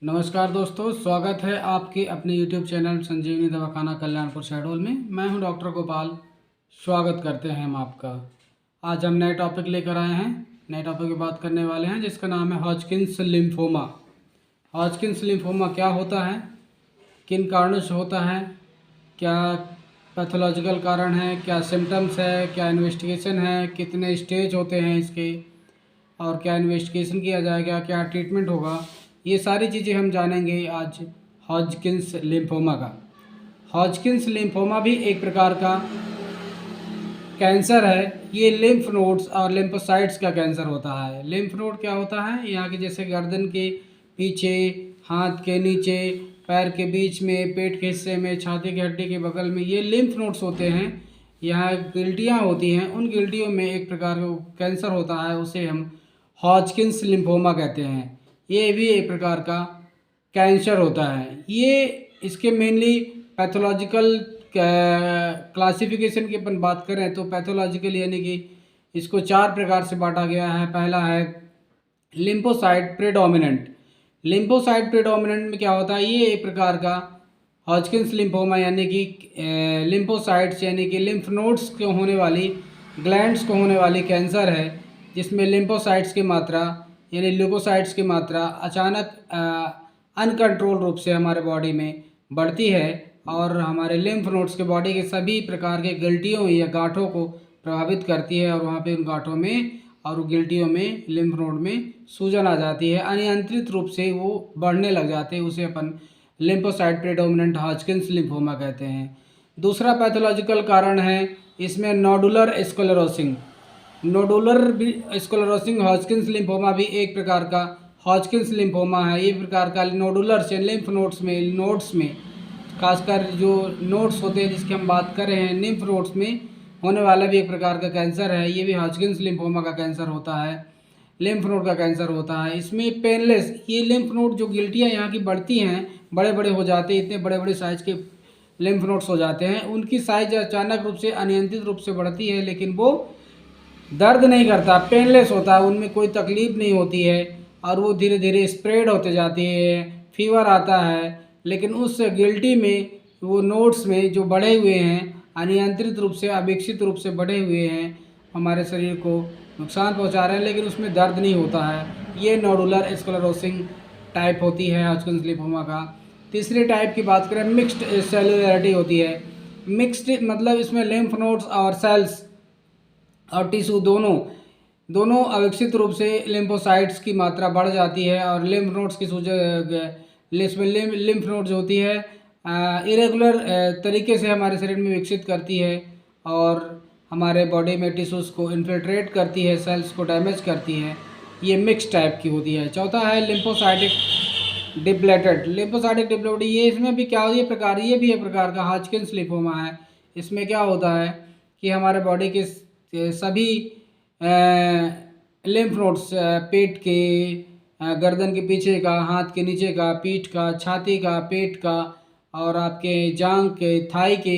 नमस्कार दोस्तों, स्वागत है आपके अपने YouTube चैनल संजीवनी दवाखाना कल्याणपुर शहडोल में। मैं हूं डॉक्टर गोपाल। स्वागत करते हैं हम आपका। आज हम नए टॉपिक लेकर आए हैं। नए टॉपिक की बात करने वाले हैं जिसका नाम है हॉजकिंस लिम्फोमा। हॉजकिंस लिम्फोमा क्या होता है, किन कारणों से होता है, क्या पैथोलॉजिकल कारण है, क्या सिम्टम्स है, क्या इन्वेस्टिगेशन है, कितने स्टेज होते हैं इसके और क्या इन्वेस्टिगेशन किया जाएगा, क्या ट्रीटमेंट होगा, ये सारी चीज़ें हम जानेंगे आज हॉजकिंस लिम्फोमा का। हॉजकिंस लिम्फोमा भी एक प्रकार का कैंसर है। ये लिम्फ नोड्स और लिम्फोसाइट्स का कैंसर होता है। लिम्फ नोड क्या होता है, यहाँ के जैसे गर्दन के पीछे, हाथ के नीचे, पैर के बीच में, पेट के हिस्से में, छाती की हड्डी के बगल में, ये लिम्फ नोड्स होते हैं। यहाँ गिल्टियाँ होती हैं, उन गिल्टियों में एक प्रकार का कैंसर होता है, उसे हम हॉजकिंस लिम्फोमा कहते हैं। ये भी एक प्रकार का कैंसर होता है। ये इसके मेनली पैथोलॉजिकल क्लासिफिकेशन की अपन बात करें तो पैथोलॉजिकल यानी कि इसको 4 प्रकार से बांटा गया है। पहला है लिम्फोसाइट प्रेडोमिनेंट। लिम्फोसाइट प्रेडोमिनेंट में क्या होता है, ये एक प्रकार का हॉजकिंस लिम्फोमा यानी कि लिम्फोसाइट्स यानी कि लिम्फ नोड्स को होने वाली, ग्लैंड्स को होने वाली कैंसर है, जिसमें लिम्फोसाइट्स की मात्रा यानी ल्यूकोसाइट्स की मात्रा अचानक अनकंट्रोल रूप से हमारे बॉडी में बढ़ती है और हमारे लिम्फ नोड्स के बॉडी के सभी प्रकार के गिल्टियों या गांठों को प्रभावित करती है और वहाँ पे उन गांठों में और गिल्टियों में, लिम्फ नोड में सूजन आ जाती है। अनियंत्रित रूप से वो बढ़ने लग जाते हैं, उसे अपन लिम्फोसाइट प्रेडोमिनेंट हॉजकिंस लिम्फोमा कहते हैं। दूसरा पैथोलॉजिकल कारण है इसमें nodular sclerosis. Nodular sclerosis Hodgkin's lymphoma भी एक प्रकार का हॉजकिंस लिम्फोमा है। ये प्रकार का नोडुलर से लिम्फ नोड्स में खासकर जो नोड्स होते हैं जिसकी हम बात कर रहे हैं, लिम्फ नोड्स में होने वाला भी एक प्रकार का कैंसर है। ये भी हॉजकिंस लिम्फोमा का कैंसर होता है, लिम्फ नोड का कैंसर होता है। इसमें पेनलेस ये लिम्फ नोड जो गिल्टियाँ यहाँ की बढ़ती हैं, बड़े बड़े हो जाते हैं, इतने बड़े बड़े साइज के लिम्फ नोड्स हो जाते हैं। उनकी साइज अचानक रूप से अनियंत्रित रूप से बढ़ती है, लेकिन वो दर्द नहीं करता, पेनलेस होता है, उनमें कोई तकलीफ नहीं होती है और वो धीरे धीरे स्प्रेड होते जाती है, फीवर आता है। लेकिन उस गिल्टी में, वो नोड्स में जो बढ़े हुए हैं, अनियंत्रित रूप से, अविकसित रूप से बढ़े हुए हैं, हमारे शरीर को नुकसान पहुंचा रहे हैं, लेकिन उसमें दर्द नहीं होता है। ये नोडुलर स्क्लेरोसिस टाइप होती है हॉजकिंस लिम्फोमा का। तीसरे टाइप की बात करें, मिक्स्ड सेलुलरिटी होती है। मिक्स्ड मतलब इसमें लिम्फ नोड्स और सेल्स और टिश्यू दोनों अविकसित रूप से लिम्फोसाइट्स की मात्रा बढ़ जाती है और लिम्फ नोड्स की लिम्फ नोड्स होती है इरेगुलर तरीके से हमारे शरीर में विकसित करती है और हमारे बॉडी में टिश्यूज़ को इन्फिल्ट्रेट करती है, सेल्स को डैमेज करती है। ये मिक्स टाइप की होती है। चौथा है लिम्फोसाइटिक डिप्लेटेड। लिम्फोसाइटिक डिप्लेटेड ये इसमें भी क्या होती है प्रकार, ये भी एक प्रकार का हॉजकिंस लिम्फोमा है। इसमें क्या होता है कि हमारे बॉडी के सभी लिम्फ नोड्स, पेट के, गर्दन के पीछे का, हाथ के नीचे का, पीठ का, छाती का, पेट का और आपके जांघ के, थाई के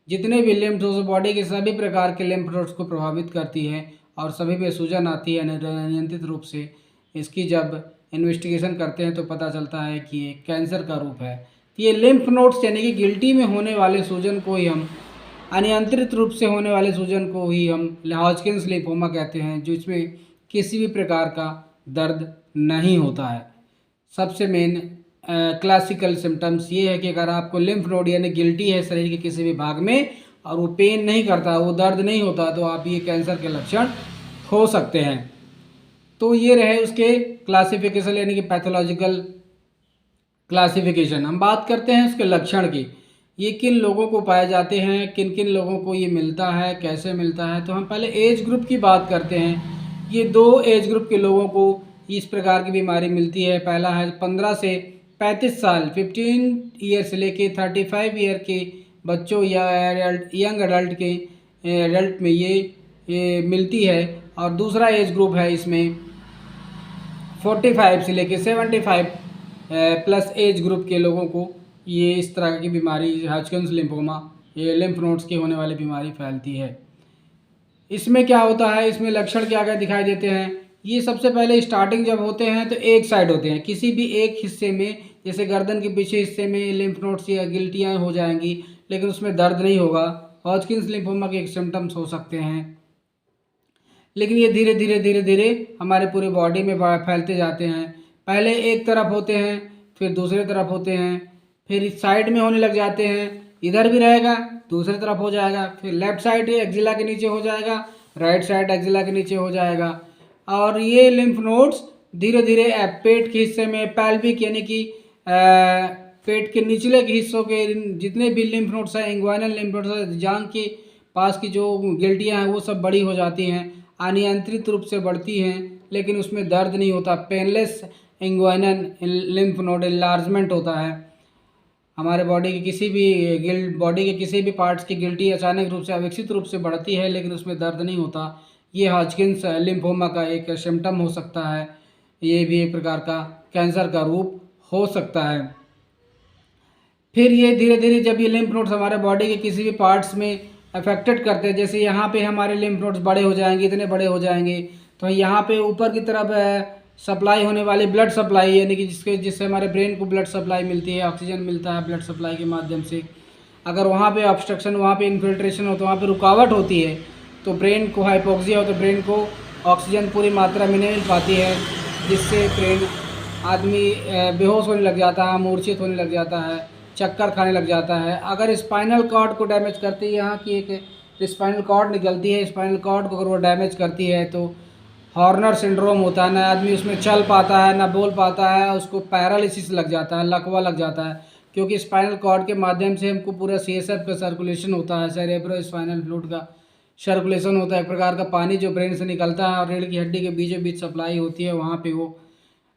जितने भी लिम्फ नोड्स बॉडी के सभी प्रकार के लिम्फ नोड्स को प्रभावित करती है और सभी में सूजन आती है अनियंत्रित रूप से। इसकी जब इन्वेस्टिगेशन करते हैं तो पता चलता है कि ये कैंसर का रूप है। तो ये लिम्फ नोड्स यानी कि गिल्टी में होने वाले सूजन को ही हम, अनियंत्रित रूप से होने वाले सूजन को ही हम हॉजकिंस लिम्फोमा कहते हैं, जो इसमें किसी भी प्रकार का दर्द नहीं होता है। सबसे मेन क्लासिकल सिम्टम्स ये है कि अगर आपको लिम्फ नोड यानी गिल्टी है शरीर के किसी भी भाग में और वो पेन नहीं करता, वो दर्द नहीं होता, तो आप ये कैंसर के लक्षण हो सकते हैं। तो ये रहे उसके क्लासिफिकेशन यानी कि पैथोलॉजिकल क्लासिफिकेशन। हम बात करते हैं उसके लक्षण की, ये किन लोगों को पाए जाते हैं, किन किन लोगों को ये मिलता है, कैसे मिलता है। तो हम पहले एज ग्रुप की बात करते हैं। ये 2 एज ग्रुप के लोगों को इस प्रकार की बीमारी मिलती है। पहला है 15 से 35 साल, 15 ईयर से लेके 35 ईयर के बच्चों या यंग एडल्ट में ये मिलती है। और दूसरा एज ग्रुप है इसमें 45 से लेके 75 प्लस एज ग्रुप के लोगों को ये इस तरह की बीमारी हॉजकिंस लिम्फोमा, ये लिम्फ नोड्स की होने वाली बीमारी फैलती है। इसमें क्या होता है, इसमें लक्षण क्या क्या दिखाई देते हैं। ये सबसे पहले स्टार्टिंग जब होते हैं तो एक साइड होते हैं, किसी भी एक हिस्से में जैसे गर्दन के पीछे हिस्से में लिम्फ नोड्स या गिल्टियाँ हो जाएंगी, लेकिन उसमें दर्द नहीं होगा। हॉजकिंस लिम्फोमा के एक सिम्टम्स हो सकते हैं, लेकिन ये धीरे धीरे धीरे धीरे हमारे पूरे बॉडी में फैलते जाते हैं। पहले एक तरफ होते हैं, फिर दूसरे तरफ होते हैं, फिर इस साइड में होने लग जाते हैं, इधर भी रहेगा, दूसरी तरफ हो जाएगा, फिर लेफ्ट साइड एक्जिला के नीचे हो जाएगा, राइट साइड एक्जिला के नीचे हो जाएगा। और ये लिम्फ नोड्स धीरे धीरे पेट के हिस्से में पैल्विक यानी कि पेट के निचले के हिस्सों के जितने भी लिम्फ नोड्स हैं, इंग्वाइनल लिम्फ नोड्स हैं, जांघ के पास की जो गिल्टियाँ हैं वो सब बड़ी हो जाती हैं, अनियंत्रित रूप से बढ़ती हैं, लेकिन उसमें दर्द नहीं होता। Painless inguinal lymph node enlargement होता है। हमारे बॉडी के किसी भी पार्ट्स की गिल्टी अचानक रूप से अविकसित रूप से बढ़ती है, लेकिन उसमें दर्द नहीं होता। ये हॉजकिंस लिम्फोमा का एक सिम्टम हो सकता है। ये भी एक प्रकार का कैंसर का रूप हो सकता है। फिर ये धीरे धीरे जब ये लिम्फ नोड्स हमारे बॉडी के किसी भी पार्ट्स में अफेक्टेड करते हैं, जैसे यहाँ पे हमारे लिम्फ नोड्स बड़े हो जाएंगे, इतने बड़े हो जाएंगे, तो यहाँ पे ऊपर की तरफ सप्लाई होने वाली ब्लड सप्लाई यानी कि जिससे हमारे ब्रेन को ब्लड सप्लाई मिलती है, ऑक्सीजन मिलता है ब्लड सप्लाई के माध्यम से। अगर वहाँ पे ऑब्स्ट्रक्शन, वहाँ पे इन्फिल्ट्रेशन हो, तो वहाँ पे रुकावट होती है, तो ब्रेन को हाइपोक्सिया हो, तो ब्रेन को ऑक्सीजन पूरी मात्रा में नहीं मिल पाती है, जिससे ब्रेन आदमी बेहोश होने लग जाता है, मूर्छित होने लग जाता है, चक्कर खाने लग जाता है। अगर स्पाइनल कॉर्ड को डैमेज करती है, यहाँ की एक स्पाइनल कॉर्ड निकलती है, स्पाइनल कॉर्ड को अगर वो डैमेज करती है तो हॉर्नर सिंड्रोम होता है, ना आदमी उसमें चल पाता है, ना बोल पाता है, उसको पैरालिसिस लग जाता है, लकवा लग जाता है, क्योंकि स्पाइनल कॉर्ड के माध्यम से हमको पूरा CSF का सर्कुलेशन होता है, सेरेब्रो स्पाइनल फ्लूइड का सर्कुलेशन होता है। एक प्रकार का पानी जो ब्रेन से निकलता है और रीढ़ की हड्डी के बीचों बीच सप्लाई होती है, वहाँ पे वो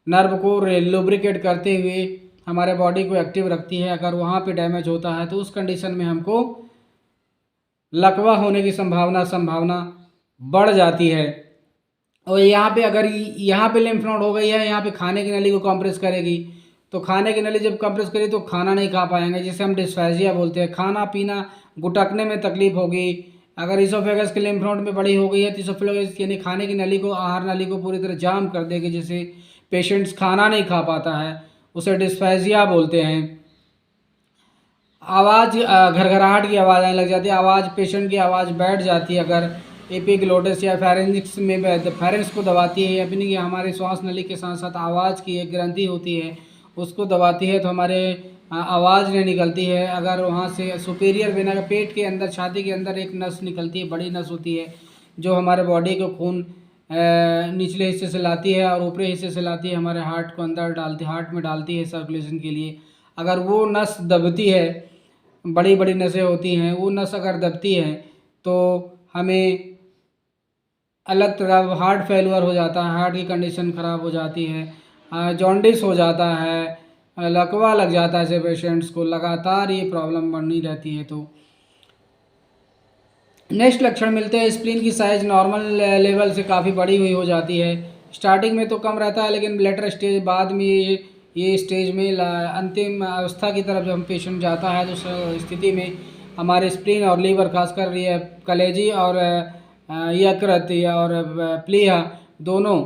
नर्व को लुब्रिकेट करते हुए हमारे बॉडी को एक्टिव रखती है। अगर वहाँ पे डैमेज होता है तो उस कंडीशन में हमको लकवा होने की संभावना बढ़ जाती है। और यहाँ पे अगर यहाँ पे लिम्फ नोड हो गई है, यहाँ पे खाने की नली को कंप्रेस करेगी, तो खाने की नली जब कंप्रेस करेगी तो खाना नहीं खा पाएंगे, जिसे हम डिस्फेजिया बोलते हैं। खाना पीना, गुटकने में तकलीफ होगी। अगर इसोफेगस के लिम्फ नोड में बड़ी हो गई है तो इसोफेगस यानी खाने की नली को, आहार नली को पूरी तरह जाम कर देगी, जिससे पेशेंट्स खाना नहीं खा पाता है, उसे डिस्फेजिया बोलते हैं। आवाज़, घरघराहट की आवाज़ आने लग जाती है, आवाज़, पेशेंट की आवाज़ बैठ जाती है। अगर एपिग्लोटिस या फेरेंजिक्स में फेरेंक्स को दबाती है, यानी कि हमारे श्वास नली के साथ साथ आवाज़ की एक ग्रंथि होती है, उसको दबाती है तो हमारे आवाज़ नहीं निकलती है। अगर वहाँ से सुपीरियर वेना का, पेट के अंदर, छाती के अंदर एक नस निकलती है, बड़ी नस होती है, जो हमारे बॉडी को खून निचले हिस्से से लाती है और ऊपरी हिस्से से लाती है, हमारे हार्ट को अंदर डालती, हार्ट में डालती है सर्कुलेशन के लिए। अगर वो नस दबती है, बड़ी बड़ी नसें होती हैं, वो नस अगर दबती है तो हमें अलग तरह हार्ट फेलुअर हो जाता है, हार्ट की कंडीशन ख़राब हो जाती है, जॉन्डिस हो जाता है, लकवा लग जाता है। ऐसे पेशेंट्स को लगातार ये प्रॉब्लम बढ़नी रहती है। तो नेक्स्ट लक्षण मिलते हैं, स्प्लीन की साइज़ नॉर्मल लेवल से काफ़ी बड़ी हुई हो जाती है। स्टार्टिंग में तो कम रहता है, लेकिन लेटर स्टेज, बाद में ये स्टेज में अंतिम अवस्था की तरफ जब हम पेशेंट जाता है तो उस स्थिति में हमारे स्प्लीन और लीवर, खासकर ये कलेजी और यकृत और प्लीहा, दोनों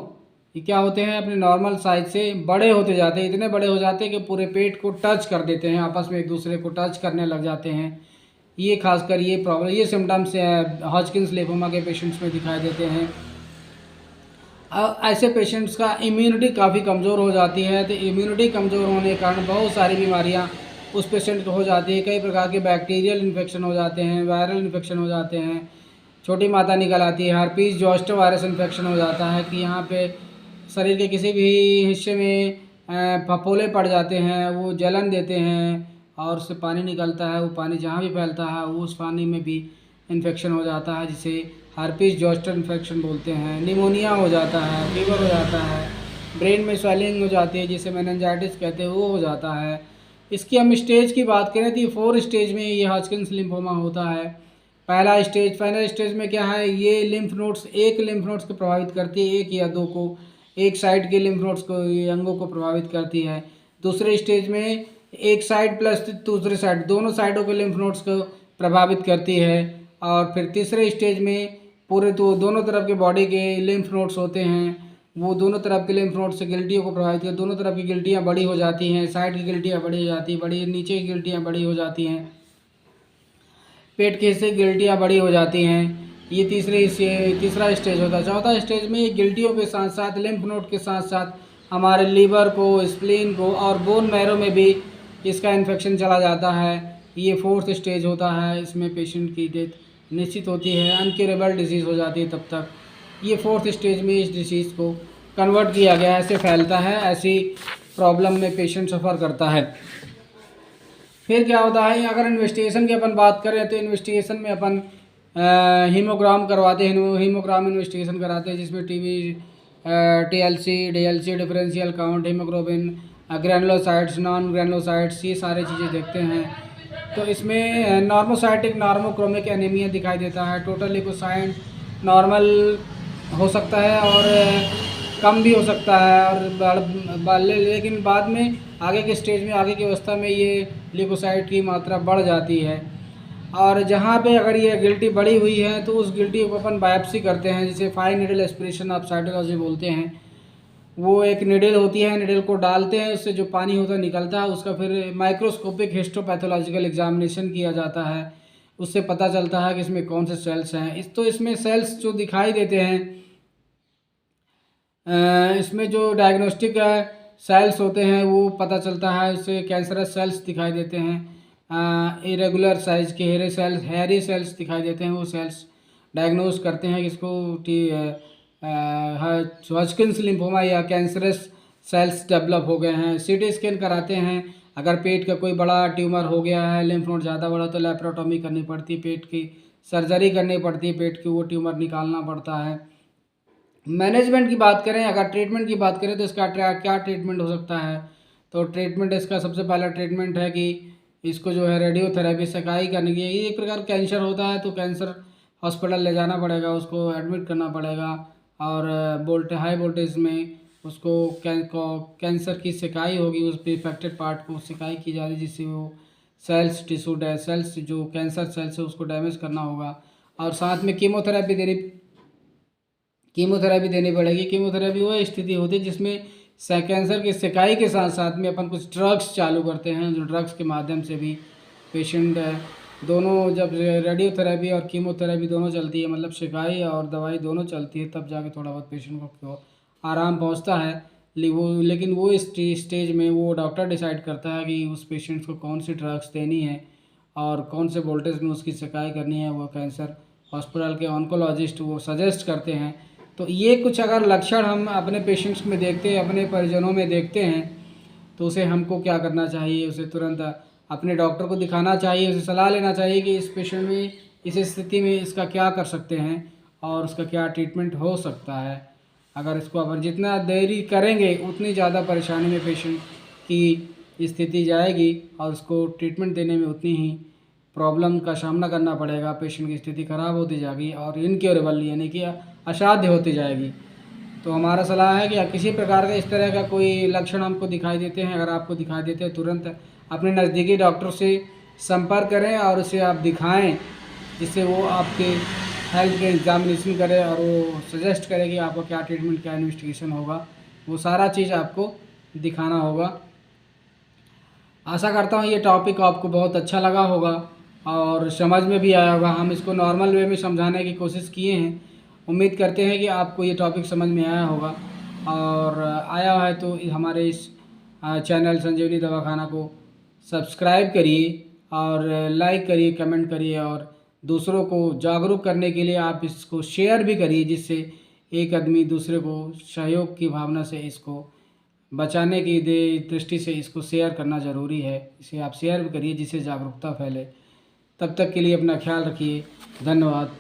ये क्या होते हैं, अपने नॉर्मल साइज से बड़े होते जाते हैं। इतने बड़े हो जाते हैं कि पूरे पेट को टच कर देते हैं, आपस में एक दूसरे को टच करने लग जाते हैं। ये खासकर ये प्रॉब्लम, ये सिम्टम्स हॉजकिंस लिम्फोमा के पेशेंट्स में दिखाई देते हैं। ऐसे पेशेंट्स का इम्यूनिटी काफ़ी कमज़ोर हो जाती है, तो इम्यूनिटी कमज़ोर होने के कारण बहुत सारी बीमारियां उस पेशेंट को हो जाती है। कई प्रकार के बैक्टीरियल इन्फेक्शन हो जाते हैं, वायरल इन्फेक्शन हो जाते हैं, छोटी माता निकल आती है, हर्पीस जोस्टर वायरस इन्फेक्शन हो जाता है कि यहाँ पे शरीर के किसी भी हिस्से में फफोले पड़ जाते हैं, वो जलन देते हैं और उससे पानी निकलता है। वो पानी जहाँ भी फैलता है वो उस पानी में भी इन्फेक्शन हो जाता है, जिसे हर्पीस जोस्टर इन्फेक्शन बोलते हैं। निमोनिया हो जाता है, फीवर हो जाता है, ब्रेन में स्वेलिंग हो जाती है, जिसे मेनिंजाइटिस कहते हैं, वो हो जाता है। इसकी हम स्टेज की बात करें तो 4 स्टेज में ये हॉजकिंस लिम्फोमा होता है। पहला स्टेज, फाइनल स्टेज में क्या है, ये लिम्फ नोड्स, एक लिम्फ नोड्स को प्रभावित करती है, एक या दो को, एक साइड के लिम्फ नोड्स को, ये अंगों को प्रभावित करती है। दूसरे स्टेज में एक साइड प्लस दूसरे साइड, दोनों साइडों के लिम्फ नोड्स को प्रभावित करती है। और फिर तीसरे स्टेज में पूरे दोनों तरफ के बॉडी के लिम्फ नोड्स होते हैं, वो दोनों तरफ के लिम्फ नोड से गिल्टियों को प्रभावित कर, दोनों तरफ की गिल्टियाँ बड़ी हो जाती हैं, साइड की गिल्टियाँ बड़ी हो जाती हैं, बड़ी नीचे की गिल्टियाँ बड़ी हो जाती हैं, पेट के हिस्से की गिल्टियाँ बड़ी हो जाती हैं। ये तीसरा स्टेज होता है। चौथा स्टेज में ये गिल्टियों के साथ साथ लिम्फ नोड के साथ साथ हमारे लीवर को, स्प्लीन को और बोन मैरो में भी इसका इन्फेक्शन चला जाता है। ये फोर्थ स्टेज होता है। इसमें पेशेंट की डेथ निश्चित होती है, अनक्यूरेबल डिजीज़ हो जाती है तब तक। ये फोर्थ स्टेज में इस डिसीज़ को कन्वर्ट किया गया, ऐसे फैलता है, ऐसी प्रॉब्लम में पेशेंट सफ़र करता है। फिर क्या होता है, अगर इन्वेस्टिगेशन की अपन बात करें तो इन्वेस्टिगेशन में अपन हीमोग्राम करवाते हैं, हीमोग्राम इन्वेस्टिगेशन कराते हैं, जिसमें TB, TLC, DLC, differential count, haemoglobin, granulocytes, non granulocytes, ये सारी चीज़ें देखते हैं। तो इसमें नॉर्मोसाइटिक नॉर्मोक्रोमिक एनीमिया दिखाई देता है। टोटल ल्यूकोसाइट नॉर्मल हो सकता है और कम भी हो सकता है, और लेकिन बाद में आगे के स्टेज में, आगे की अवस्था में ये ल्यूकोसाइट की मात्रा बढ़ जाती है। और जहाँ पे अगर ये गिल्टी बढ़ी हुई है तो उस गिल्टी को अपन बायोप्सी करते हैं, जिसे fine needle aspiration of cytology बोलते हैं। वो एक निडल होती है, निडल को डालते हैं, उससे जो पानी होता है निकलता है, उसका फिर माइक्रोस्कोपिक हिस्टोपैथोलॉजिकल एग्जामिनेशन किया जाता है। उससे पता चलता है कि इसमें कौन से सेल्स हैं। इसमें सेल्स जो दिखाई देते हैं, इसमें जो डायग्नोस्टिक सेल्स होते हैं वो पता चलता है, उससे कैंसरस सेल्स दिखाई देते हैं, इरेगुलर साइज के हैरी सेल्स दिखाई देते हैं। वो सेल्स डायग्नोज करते हैं कि इसको हॉजकिंस लिम्फोमा या कैंसरस सेल्स डेवलप हो गए हैं। सीटी स्कैन कराते हैं। अगर पेट का कोई बड़ा ट्यूमर हो गया है, लिम्फ नोड ज़्यादा बड़ा, तो लेप्रोटॉमी करनी पड़ती है, पेट की सर्जरी करनी पड़ती है, पेट की वो ट्यूमर निकालना पड़ता है। मैनेजमेंट की बात करें, अगर ट्रीटमेंट की बात करें तो इसका क्या ट्रीटमेंट हो सकता है, तो ट्रीटमेंट इसका सबसे पहला ट्रीटमेंट है कि इसको जो है रेडियोथेरेपी सेकाई करनी है। ये एक प्रकार कैंसर होता है तो कैंसर हॉस्पिटल ले जाना पड़ेगा, उसको एडमिट करना पड़ेगा, और हाई वोल्टेज में उसको कैंसर की सेकाई होगी, उस इफेक्टेड पार्ट को सेकाई की जा रही है, जिससे वो सेल्स जो कैंसर सेल्स है उसको डैमेज करना होगा। और साथ में कीमोथेरेपी देनी पड़ेगी। कीमोथेरेपी वो स्थिति होती है जिसमें कैंसर की सेकाई के साथ साथ में अपन कुछ ड्रग्स चालू करते हैं, जो ड्रग्स के माध्यम से भी पेशेंट दोनों, जब रेडियोथेरेपी और कीमोथेरेपी दोनों चलती है, मतलब सेकाई और दवाई दोनों चलती है, तब जाके थोड़ा बहुत पेशेंट को आराम पहुंचता है। लेकिन वो स्टेज में वो डॉक्टर डिसाइड करता है कि उस पेशेंट को कौन सी ड्रग्स देनी है और कौन से वोल्टेज में उसकी सेकाई करनी है। वो कैंसर हॉस्पिटल के ऑन्कोलॉजिस्ट वो सजेस्ट करते हैं। तो ये कुछ अगर लक्षण हम अपने पेशेंट्स में देखते हैं, अपने परिजनों में देखते हैं, तो उसे हमको क्या करना चाहिए, उसे तुरंत अपने डॉक्टर को दिखाना चाहिए, उसे सलाह लेना चाहिए कि इस पेशेंट में, इस स्थिति में इसका क्या कर सकते हैं और उसका क्या ट्रीटमेंट हो सकता है। अगर इसको अपन जितना देरी करेंगे उतनी ज़्यादा परेशानी में पेशेंट की स्थिति जाएगी और उसको ट्रीटमेंट देने में उतनी ही प्रॉब्लम का सामना करना पड़ेगा। पेशेंट की स्थिति खराब होती जाएगी और इनक्योरेबल यानी कि असाध्य होती जाएगी। तो हमारा सलाह है कि किसी प्रकार का इस तरह का कोई लक्षण हमको दिखाई देते हैं, अगर आपको दिखाई देते हैं, तुरंत अपने नज़दीकी डॉक्टर से संपर्क करें और उसे आप दिखाएं, जिससे वो आपके हेल्थ के एग्जामिनेशन करे और वो सजेस्ट करे कि आपको क्या ट्रीटमेंट, क्या इन्वेस्टिगेशन होगा, वो सारा चीज़ आपको दिखाना होगा। आशा करता हूँ ये टॉपिक आपको बहुत अच्छा लगा होगा और समझ में भी आया होगा। हम इसको नॉर्मल वे में समझाने की कोशिश किए हैं। उम्मीद करते हैं कि आपको ये टॉपिक समझ में आया होगा, और आया है तो हमारे इस चैनल संजीवनी दवाखाना को सब्सक्राइब करिए और लाइक करिए, कमेंट करिए, और दूसरों को जागरूक करने के लिए आप इसको शेयर भी करिए, जिससे एक आदमी दूसरे को सहयोग की भावना से इसको बचाने की दृष्टि से इसको शेयर करना ज़रूरी है। इसे आप शेयर भी करिए, जिससे जागरूकता फैले। तब तक के लिए अपना ख्याल रखिए। धन्यवाद।